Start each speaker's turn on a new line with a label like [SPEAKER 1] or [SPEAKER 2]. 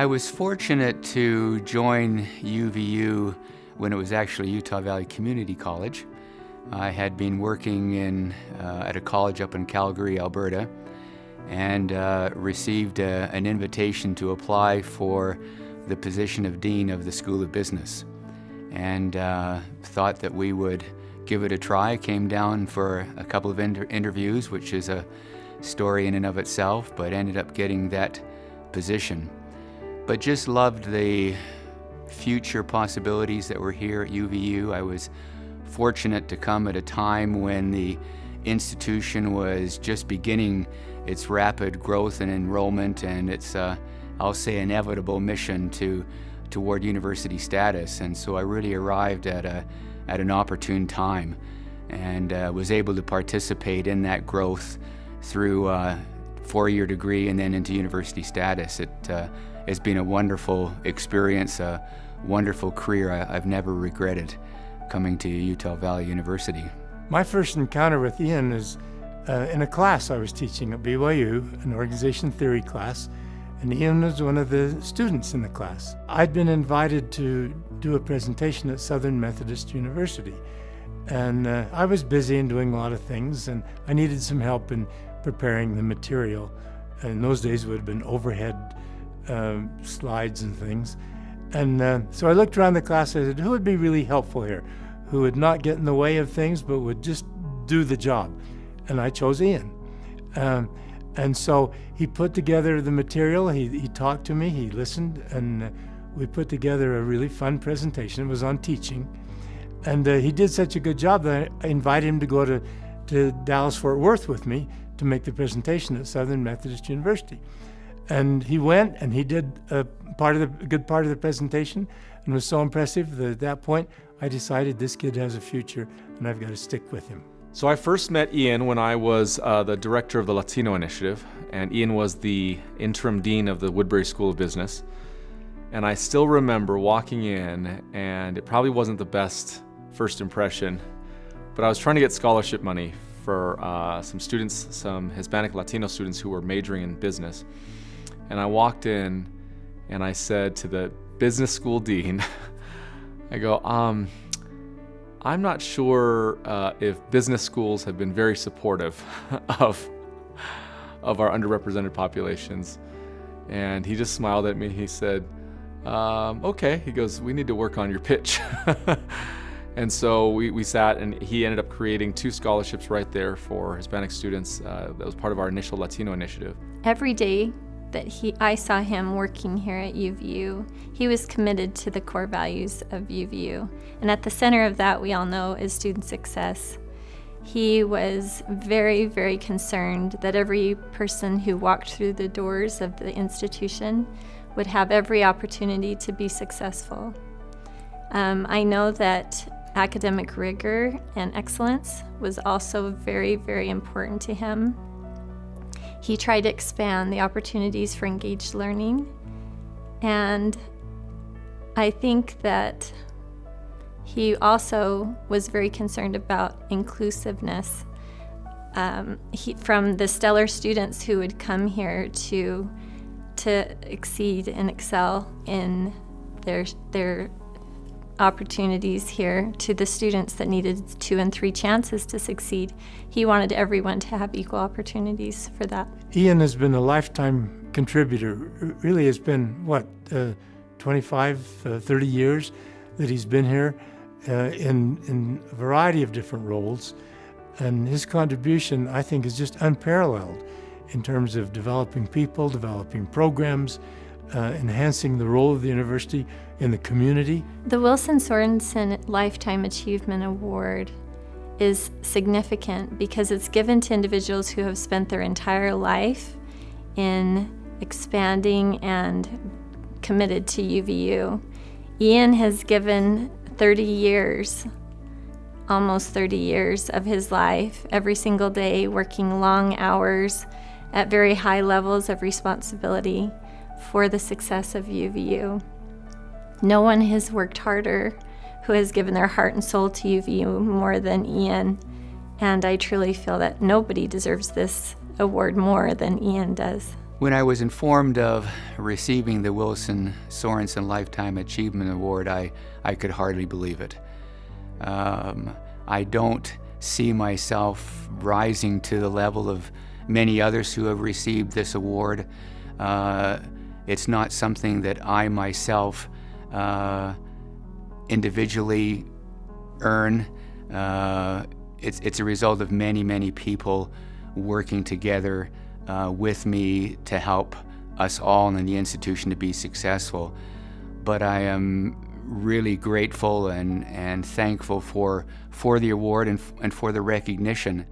[SPEAKER 1] I was fortunate to join UVU when it was actually Utah Valley Community College. I had been working at a college up in Calgary, Alberta, and received an invitation to apply for the position of Dean of the School of Business. And thought that we would give it a try. Came down for a couple of interviews, which is a story in and of itself, but ended up getting that position. But just loved the future possibilities that were here at UVU. I was fortunate to come at a time when the institution was just beginning its rapid growth and enrollment and its, I'll say, inevitable mission toward university status. And so I really arrived at an opportune time and was able to participate in that growth through a four-year degree and then into university status. It's been a wonderful experience, a wonderful career. I've never regretted coming to Utah Valley University.
[SPEAKER 2] My first encounter with Ian is in a class I was teaching at BYU, an organization theory class, and Ian was one of the students in the class. I'd been invited to do a presentation at Southern Methodist University, and I was busy and doing a lot of things, and I needed some help in preparing the material. In those days it would have been overhead slides and things. And so I looked around the class and I said, who would be really helpful here? Who would not get in the way of things but would just do the job? And I chose Ian. And so he put together the material, he talked to me, he listened, and we put together a really fun presentation. It was on teaching. And he did such a good job that I invited him to go to Dallas-Fort Worth with me to make the presentation at Southern Methodist University. And he went and he did a good part of the presentation and was so impressive that at that point I decided this kid has a future and I've got to stick with him.
[SPEAKER 3] So I first met Ian when I was the director of the Latino Initiative, and Ian was the interim dean of the Woodbury School of Business. And I still remember walking in, and it probably wasn't the best first impression, but I was trying to get scholarship money for some students, some Hispanic Latino students who were majoring in business. And I walked in and I said to the business school dean, I go, I'm not sure if business schools have been very supportive of our underrepresented populations. And he just smiled at me. He said, okay. He goes, we need to work on your pitch. And so we sat, and he ended up creating 2 scholarships right there for Hispanic students. That was part of our initial Latino initiative.
[SPEAKER 4] Every day that I saw him working here at UVU, he was committed to the core values of UVU. And at the center of that, we all know, is student success. He was very, very concerned that every person who walked through the doors of the institution would have every opportunity to be successful. I know that academic rigor and excellence was also very, very important to him. He tried to expand the opportunities for engaged learning, and I think that he also was very concerned about inclusiveness. From the stellar students who would come here to exceed and excel in their opportunities here, to the students that needed 2 and 3 chances to succeed. He wanted everyone to have equal opportunities for that.
[SPEAKER 2] Ian has been a lifetime contributor. Really has been, 25, 30 years that he's been here in a variety of different roles. And his contribution, I think, is just unparalleled in terms of developing people, developing programs, enhancing the role of the university in the community.
[SPEAKER 4] The Sorensen Lifetime Achievement Award is significant because it's given to individuals who have spent their entire life in expanding and committed to UVU. Ian has given 30 years, almost 30 years of his life, every single day, working long hours at very high levels of responsibility for the success of UVU. No one has worked harder who has given their heart and soul to UVU more than Ian, and I truly feel that nobody deserves this award more than Ian does.
[SPEAKER 1] When I was informed of receiving the Sorensen Lifetime Achievement Award, I could hardly believe it. I don't see myself rising to the level of many others who have received this award. It's not something that I myself individually earn. It's a result of many, many people working together with me to help us all in the institution to be successful. But I am really grateful and thankful for the award and for the recognition.